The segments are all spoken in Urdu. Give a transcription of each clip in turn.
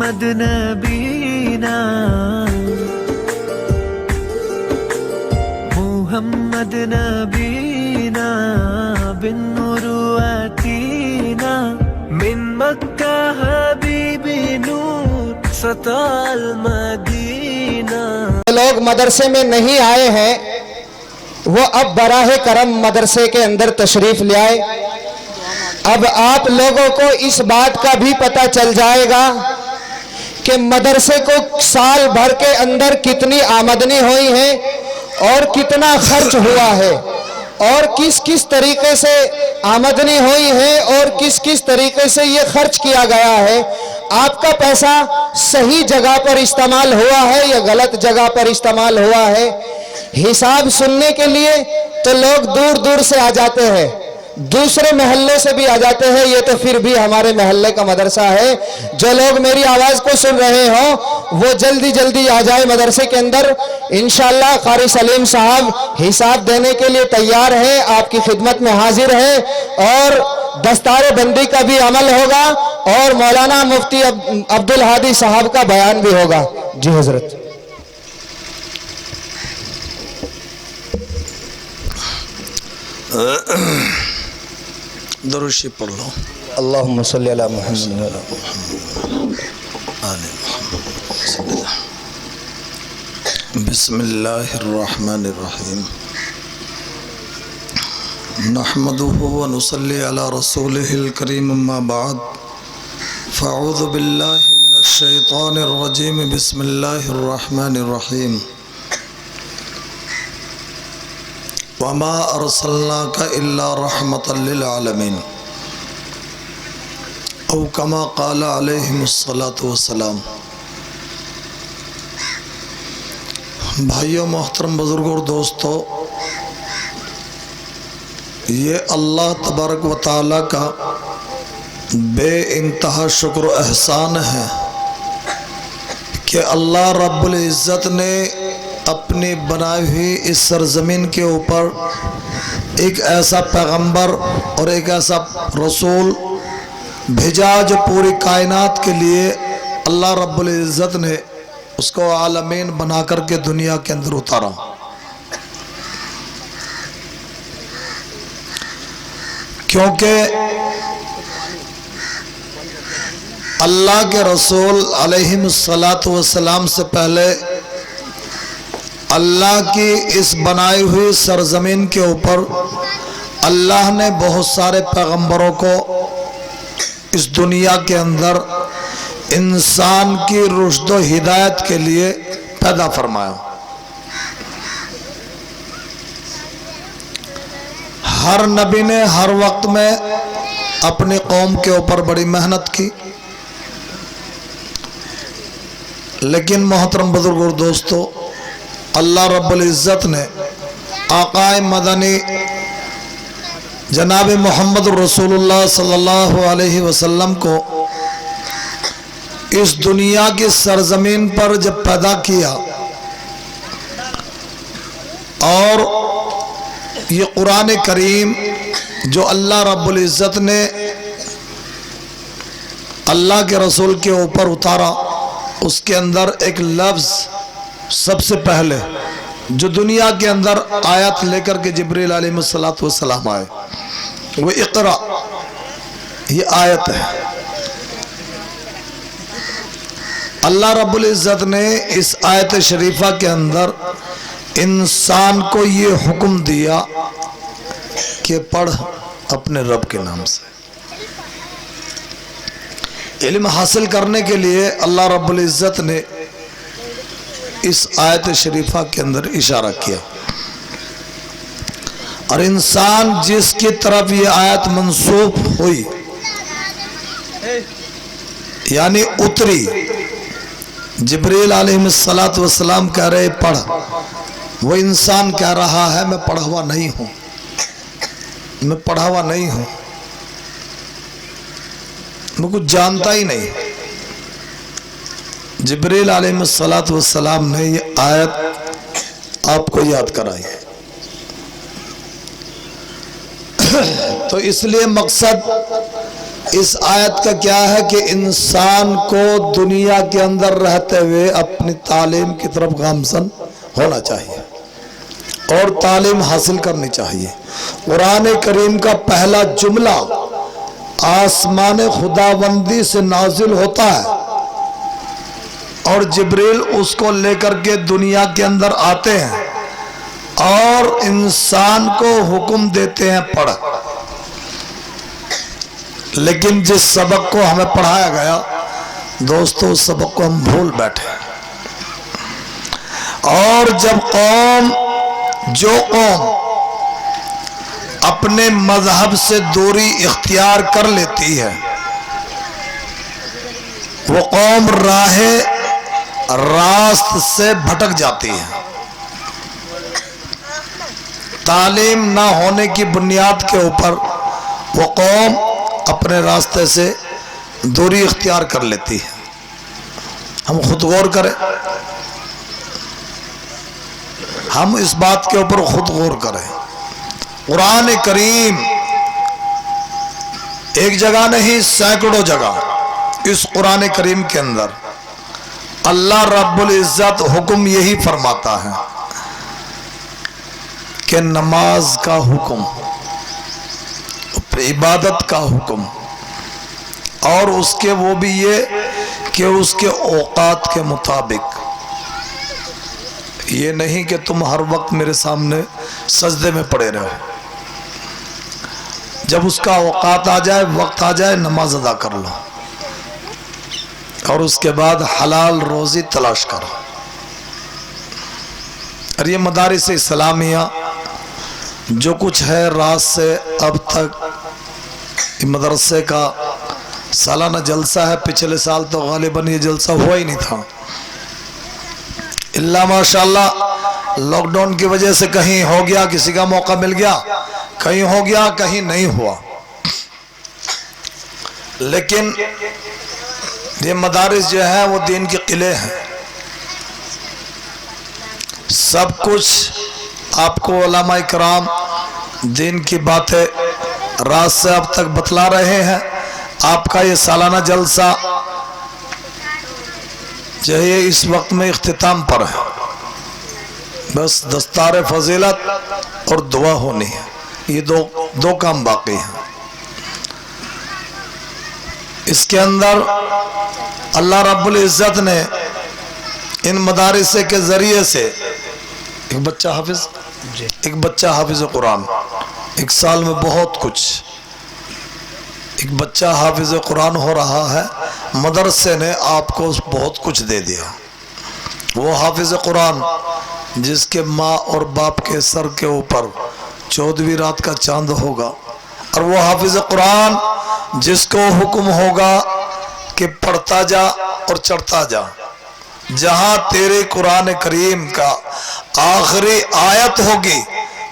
محمد نبینا محمد نبینا بالنور آتینا من مکہ حبیبی نور سطع المدینہ. لوگ مدرسے میں نہیں آئے ہیں وہ اب براہ کرم مدرسے کے اندر تشریف لے آئے. اب آپ لوگوں کو اس بات کا بھی پتہ چل جائے گا کہ مدرسے کو سال بھر کے اندر کتنی آمدنی ہوئی ہے اور کتنا خرچ ہوا ہے اور کس کس طریقے سے آمدنی ہوئی ہے اور کس کس طریقے سے یہ خرچ کیا گیا ہے. آپ کا پیسہ صحیح جگہ پر استعمال ہوا ہے یا غلط جگہ پر استعمال ہوا ہے. حساب سننے کے لیے تو لوگ دور دور سے آ جاتے ہیں, دوسرے محلے سے بھی آ جاتے ہیں. یہ تو پھر بھی ہمارے محلے کا مدرسہ ہے. جو لوگ میری آواز کو سن رہے ہوں وہ جلدی جلدی آ جائے مدرسے کے اندر. انشاءاللہ قاری سلیم صاحب حساب دینے کے لیے تیار ہیں, آپ کی خدمت میں حاضر ہے اور دستار بندی کا بھی عمل ہوگا اور مولانا مفتی عبدالہادی صاحب کا بیان بھی ہوگا. جی حضرت. درود شریف پڑھ لو. اللہم صلی علی محمد آل محمد. بسم اللہ الرحمن الرحیم. نحمده ونصلی علی رسولہ الکریم. اما بعد فاعوذ باللہ من الشیطان الرجیم. بسم اللہ الرحمن الرحیم. وما ارسلناک الا رحمۃ للعالمین او کما قال علیہ الصلاۃ والسلام. بھائیوں, محترم بزرگوں اور دوستو, یہ اللہ تبارک و تعالی کا بے انتہا شکر و احسان ہے کہ اللہ رب العزت نے اپنی بنائی ہوئی اس سرزمین کے اوپر ایک ایسا پیغمبر اور ایک ایسا رسول بھیجا جو پوری کائنات کے لیے اللہ رب العزت نے اس کو عالمین بنا کر کے دنیا کے اندر اتارا. کیونکہ اللہ کے رسول علیہ الصلاۃ سے پہلے اللہ کی اس بنائی ہوئی سرزمین کے اوپر اللہ نے بہت سارے پیغمبروں کو اس دنیا کے اندر انسان کی رشد و ہدایت کے لیے پیدا فرمایا. ہر نبی نے ہر وقت میں اپنی قوم کے اوپر بڑی محنت کی, لیکن محترم بزرگ اور دوستو, اللہ رب العزت نے آقا مدنی جناب محمد رسول اللہ صلی اللہ علیہ وسلم کو اس دنیا کی سرزمین پر جب پیدا کیا اور یہ قرآن کریم جو اللہ رب العزت نے اللہ کے رسول کے اوپر اتارا, اس کے اندر ایک لفظ سب سے پہلے جو دنیا کے اندر آیت لے کر کے جبریل علیہ السلام آئے, وہ اقرا, یہ آیت ہے. اللہ رب العزت نے اس آیت شریفہ کے اندر انسان کو یہ حکم دیا کہ پڑھ اپنے رب کے نام سے. علم حاصل کرنے کے لیے اللہ رب العزت نے اس آیت شریفہ کے اندر اشارہ کیا, اور انسان جس کی طرف یہ آیت منسوب ہوئی یعنی اتری, جبریل علیہ السلام کہہ رہے پڑھ, وہ انسان کہہ رہا ہے میں پڑھا ہوا نہیں ہوں, میں پڑھا ہوا نہیں ہوں, میں کچھ جانتا ہی نہیں. جبریل علیہ السلام نے یہ آیت آپ کو یاد کرائی. تو اس لیے مقصد اس آیت کا کیا ہے کہ انسان کو دنیا کے اندر رہتے ہوئے اپنی تعلیم کی طرف گامزن ہونا چاہیے اور تعلیم حاصل کرنی چاہیے۔ قرآن کریم کا پہلا جملہ آسمان خداوندی سے نازل ہوتا ہے اور جبریل اس کو لے کر کے دنیا کے اندر آتے ہیں اور انسان کو حکم دیتے ہیں پڑھ۔ لیکن جس سبق کو ہمیں پڑھایا گیا دوستو اس سبق کو ہم بھول بیٹھے، اور جب جو قوم اپنے مذہب سے دوری اختیار کر لیتی ہے وہ قوم راست سے بھٹک جاتی ہے۔ تعلیم نہ ہونے کی بنیاد کے اوپر وہ قوم اپنے راستے سے دوری اختیار کر لیتی ہے۔ ہم خود غور کریں، ہم اس بات کے اوپر خود غور کریں۔ قرآن کریم ایک جگہ نہیں سینکڑوں جگہ اس قرآن کریم کے اندر اللہ رب العزت حکم یہی فرماتا ہے کہ نماز کا حکم، عبادت کا حکم، اور اس کے وہ بھی یہ کہ اس کے اوقات کے مطابق۔ یہ نہیں کہ تم ہر وقت میرے سامنے سجدے میں پڑے رہو، جب اس کا اوقات آ جائے، وقت آ جائے، نماز ادا کر لو اور اس کے بعد حلال روزی تلاش کرو۔ اور یہ مدارس اسلامیہ جو کچھ ہے رات سے اب تک مدرسے کا سالانہ جلسہ ہے، پچھلے سال تو غالباً یہ جلسہ ہوا ہی نہیں تھا، اللہ ماشاءاللہ لاک ڈاؤن کی وجہ سے کہیں ہو گیا، کسی کا موقع مل گیا، کہیں ہو گیا، کہیں نہیں ہوا۔ لیکن یہ مدارس جو ہے وہ دین کے قلعے ہیں، سب کچھ آپ کو علماء کرام دین کی باتیں رات سے اب تک بتلا رہے ہیں۔ آپ کا یہ سالانہ جلسہ جو ہے اس وقت میں اختتام پر ہے، بس دستار فضیلت اور دعا ہونی ہے، یہ دو کام باقی ہیں۔ اس کے اندر اللہ رب العزت نے ان مدارس کے ذریعے سے ایک بچہ حافظ قرآن، ایک سال میں بہت کچھ، ایک بچہ حافظ قرآن ہو رہا ہے، مدرسے نے آپ کو بہت کچھ دے دیا۔ وہ حافظ قرآن جس کے ماں اور باپ کے سر کے اوپر 14ویں رات کا چاند ہوگا، اور وہ حافظ قرآن جس کو حکم ہوگا کہ پڑھتا جا اور چڑھتا جا، جہاں تیرے قرآن کریم کا آخری آیت ہوگی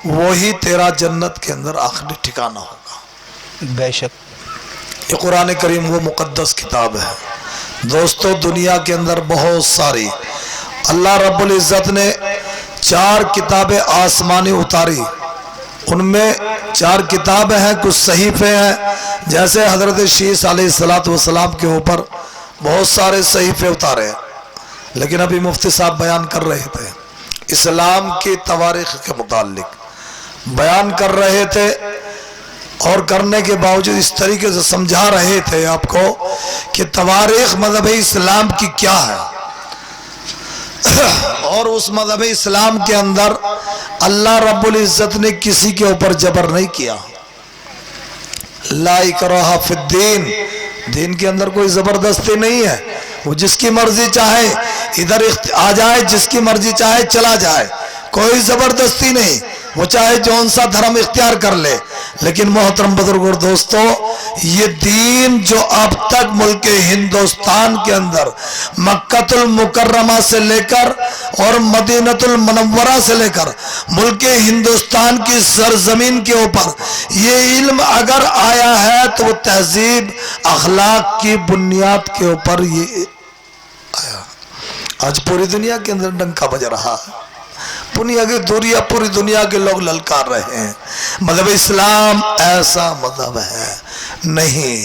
وہی تیرا جنت کے اندر آخری ٹھکانہ ہوگا۔ بے شک یہ قرآن کریم وہ مقدس کتاب ہے۔ دوستو دنیا کے اندر بہت ساری اللہ رب العزت نے 4 کتابیں آسمانی اتاری، ان میں 4 کتابیں ہیں، کچھ صحیفے ہیں، جیسے حضرت شیس علیہ السلام کے اوپر بہت سارے صحیفے اتارے ہیں۔ لیکن ابھی مفتی صاحب بیان کر رہے تھے اسلام کی تواریخ کے متعلق بیان کر رہے تھے، اور کرنے کے باوجود اس طریقے سے سمجھا رہے تھے آپ کو کہ تواریخ مذہب اسلام کی کیا ہے، اور اس مذہب اسلام کے اندر اللہ رب العزت نے کسی کے اوپر جبر نہیں کیا۔ لا اکراہ فی الدین، دین کے اندر کوئی زبردستی نہیں ہے، وہ جس کی مرضی چاہے ادھر آ جائے، جس کی مرضی چاہے چلا جائے، کوئی زبردستی نہیں، وہ چاہے جون سا دھرم اختیار کر لے۔ لیکن محترم بزرگ اور دوستو، یہ دین جو اب تک ملک ہندوستان کے اندر مکہ المکرمہ سے لے کر اور مدینہ المنورہ سے لے کر ملک ہندوستان کی سرزمین کے اوپر یہ علم اگر آیا ہے تو وہ تہذیب اخلاق کی بنیاد کے اوپر یہ آیا۔ آج پوری دنیا کے اندر ڈنکا بج رہا ہے، پوری دنیا کے لوگ للکار رہے ہیں، مذہب اسلام ایسا مذہب ہے نہیں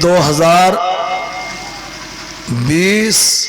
2020